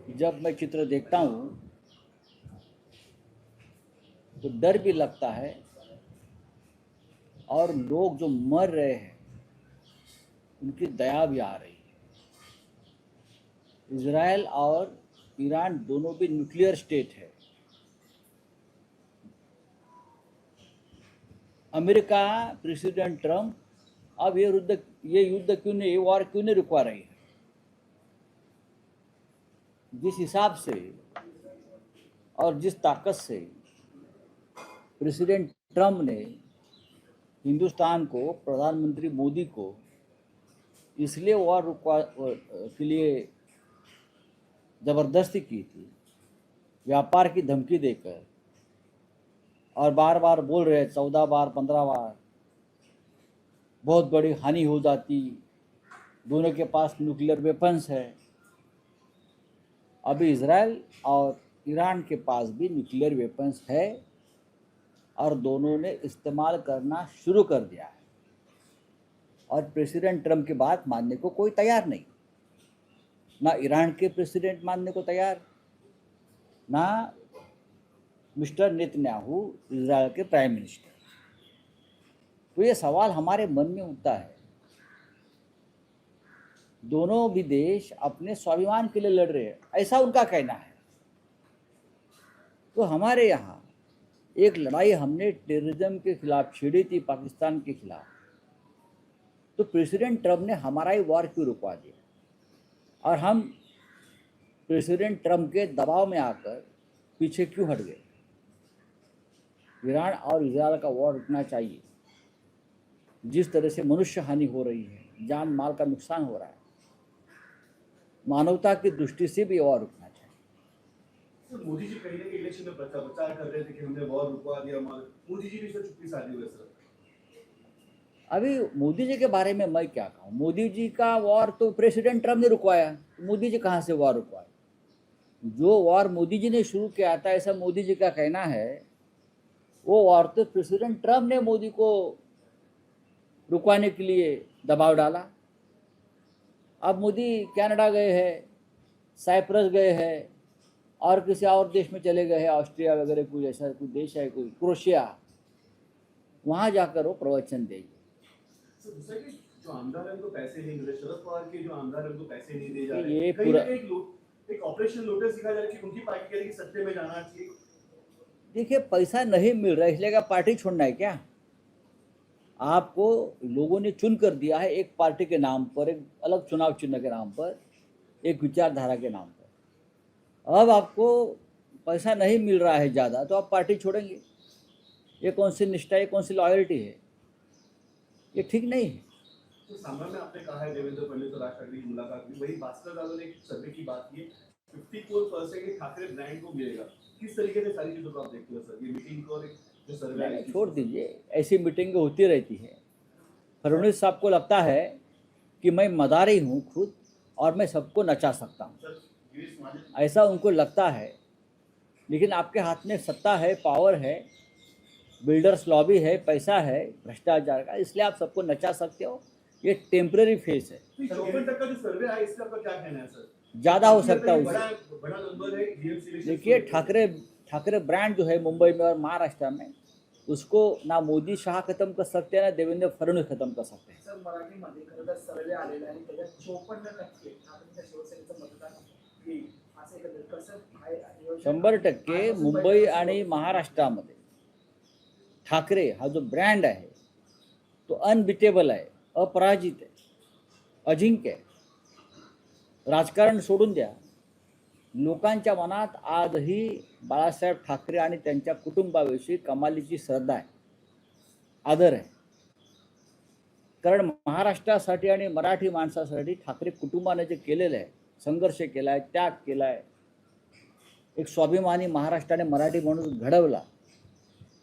जब मैं चित्र देखता हूँ तो डर भी लगता है और लोग जो मर रहे हैं उनकी दया भी आ रही है। इजराइल और ईरान दोनों भी न्यूक्लियर स्टेट है। अमेरिका प्रेसिडेंट ट्रम्प अब ये युद्ध क्यों नहीं, ये वॉर क्यों नहीं रुकवा रही है? जिस हिसाब से और जिस ताकत से प्रेसिडेंट ट्रम्प ने हिंदुस्तान को, प्रधानमंत्री मोदी को इसलिए वॉर रुकवा के लिए ज़बरदस्ती की थी, व्यापार की धमकी देकर, और बार बार बोल रहे 14 बार 15 बार बहुत बड़ी हानि हो जाती, दोनों के पास न्यूक्लियर वेपन्स है। अभी इजराइल और ईरान के पास भी न्यूक्लियर वेपन्स है और दोनों ने इस्तेमाल करना शुरू कर दिया है। और प्रेसिडेंट ट्रम्प की बात मानने को कोई तैयार नहीं, ना ईरान के प्रेसिडेंट मानने को तैयार, ना मिस्टर नेतन्याहू इजराइल के प्राइम मिनिस्टर। तो ये सवाल हमारे मन में उठता है, दोनों भी देश अपने स्वाभिमान के लिए लड़ रहे हैं, ऐसा उनका कहना है। तो हमारे यहाँ एक लड़ाई हमने टेररिज्म के खिलाफ छेड़ी थी, पाकिस्तान के खिलाफ, तो प्रेसिडेंट ट्रम्प ने हमारा ही वॉर क्यों रुकवा दिया और हम प्रेसिडेंट ट्रम्प के दबाव में आकर पीछे क्यों हट गए? ईरान और इजराइल का वॉर रुकना चाहिए। जिस तरह से मनुष्य हानि हो रही है, जान माल का नुकसान हो रहा है, मानवता की दृष्टि से भी वॉर रुकना चाहिए। सर, मोदी जी कहीं ना कहीं इलेक्शन में प्रचार कर रहे थे कि हमने वॉर रुकवा दिया, मोदी जी भी इसमें चुप्पी साधी हुए सर। अभी मोदी जी के बारे में मैं क्या कहूँ? मोदी जी का वॉर तो प्रेसिडेंट ट्रम्प ने रुकवाया, मोदी जी कहाँ से वॉर रुकवाए? जो वॉर मोदी जी ने शुरू किया था, ऐसा मोदी जी का कहना है, वो वॉर तो प्रेसिडेंट ट्रम्प ने मोदी को रुकवाने के लिए दबाव डाला। अब मोदी कनाडा गए हैं, साइप्रस गए हैं और किसी और देश में चले गए हैं, ऑस्ट्रिया वगैरह कोई ऐसा कोई देश है, कोई क्रोशिया, वहाँ जाकर वो प्रवचन देंगे। जो आमदार है उनको पैसे नहीं मिले, शरद पवार के जो आमदार है उनको पैसे नहीं दिए जा रहे, ये कहीं पूरा एक ऑपरेशन लोटस दिखा जा रहा है कि उनकी पार्टी कह रही है कि सत्ते में जाना चाहिए। देखिए, पैसा नहीं मिल रहा है इसलिए क्या पार्टी छोड़ना है क्या? आपको लोगों ने चुन कर दिया है एक पार्टी के नाम पर, एक अलग चुनाव चिन्ह के नाम पर, एक विचारधारा के नाम पर। अब आपको पैसा नहीं मिल रहा है ज़्यादा तो आप पार्टी छोड़ेंगे? ये कौन सी निष्ठा, ये कौन सी लॉयल्टी है? ये ठीक नहीं है। तो सामने में आपने कहा है देवेंद्र फडणवीस और राज ठाकरे की मुलाकात हुई, वही भास्कर जाधव ने एक सर्वे की बात की, 54% ठाकरे ब्रांड को मिलेगा। किस तरीके से सारी चीजों को आप देखते हो सर, ये मीटिंग को और जो सर्वे? छोड़ दीजिए, ऐसी मीटिंग होती रहती है। फडणवीस साहब को लगता है कि मैं मदारी हूँ खुद और मैं सबको नचा सकता हूँ, ऐसा उनको लगता है। लेकिन आपके हाथ में सत्ता है, पावर है, बिल्डर्स लॉबी है, पैसा है भ्रष्टाचार का, इसलिए आप सबको नचा सकते हो। ये टेम्पररी फेस है। 54 तक का जो सर्वे है इससे आपका क्या कहना है सर? ज़्यादा हो सकता है उससे। बड़ा नंबर है। देखिए, ठाकरे ब्रांड जो है मुंबई में और महाराष्ट्र में, उसको ना मोदी शाह खत्म कर सकते हैं ना देवेंद्र फडणवीस खत्म कर सकते हैं। सर, मराठीमध्ये खरं तर सर्वे आलेला आहे, त्याच्यात 54% ठाकरेंच्या शिवसेनेचं मतदान येईल असं एकंदरीत कसं आहे? 100% मुंबई आणि महाराष्ट्रामध्ये ठाकरे हा जो ब्रँड आहे तो अनबिटेबल आहे, अपराजित आहे, अजिंक्य आहे। राजकारण सोडून द्या, लोकांच्या मनात आजही बाळासाहेब ठाकरे आणि त्यांच्या कुटुंबाविषयी कमालीची श्रद्धा आहे, आदर आहे। कारण महाराष्ट्रासाठी आणि मराठी माणसासाठी ठाकरे कुटुंबाने जे केलेलं आहे, संघर्ष केला आहे, त्याग केला आहे, एक स्वाभिमानी महाराष्ट्राने मराठी माणूस घडवला,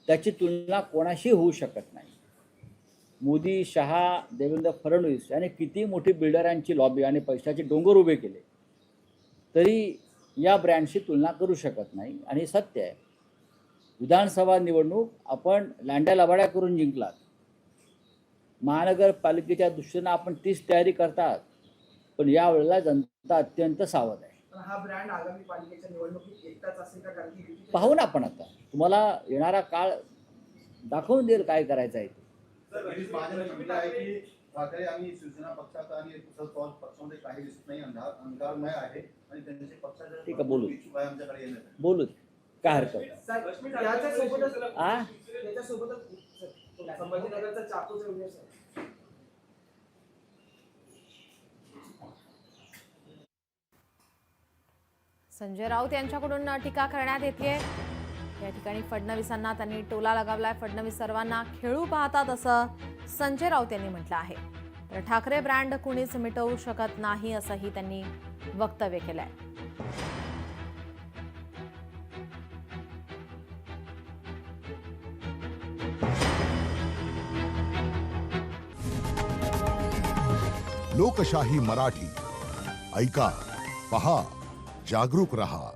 त्याची तुलना कोणाशी होऊ शकत नाही। मोदी, शहा, देवेंद्र फडणवीस यांनी किती मोठी बिल्डरांची लॉबी आणि पैशाचे डोंगर उभे केले तरी या ब्रँडशी तुलना करू शकत नाही, आणि सत्य आहे। विधानसभा निवडणूक आपण लांड्या लबाड्या करून जिंकलात, महानगरपालिकेच्या दृष्टीने आपण तीच तयारी करतात, पण यावेळेला जनता अत्यंत सावध आहे। पण हा ब्रँड आगामी पालिकेच्या निवडणुकीत एकटाच असेल का? कारण की युतीचे- पाहू ना आपण आता, तुम्हाला येणारा काळ दाखवून देईल काय करायचं आहे ते. सर गिरीश महाजन म्हटलं आहे की ठाकरे आणि शिवसेना पक्षाचा आणि तसंच पक्षामध्ये काही दिसत नाही, अंधारमय आहे आणि त्यांचे पक्षाचे ठीक आहे, बोलू. इच्छुक आहे आमच्याकडे येण्यासाठी. बोलू दे. काय हरकत नाही. साहेब, त्याच्यासोबतच आ संभाजीनगरचा चाकूचा व्हिडिओ सर. संजय राऊत यांच्याकडून टीका करण्यात येते. या ठिकाणी फडणवीसांना त्यांनी टोला लगावलाय. फडणवीस सर्वांना खेळू पाहतात असं संजय राऊत यांनी म्हटलं आहे. तर ठाकरे ब्रँड कुणीच मिटवू शकत नाही असंही त्यांनी वक्तव्य केलंय. लोकशाही मराठी ऐका, पहा, जागरूक रहा.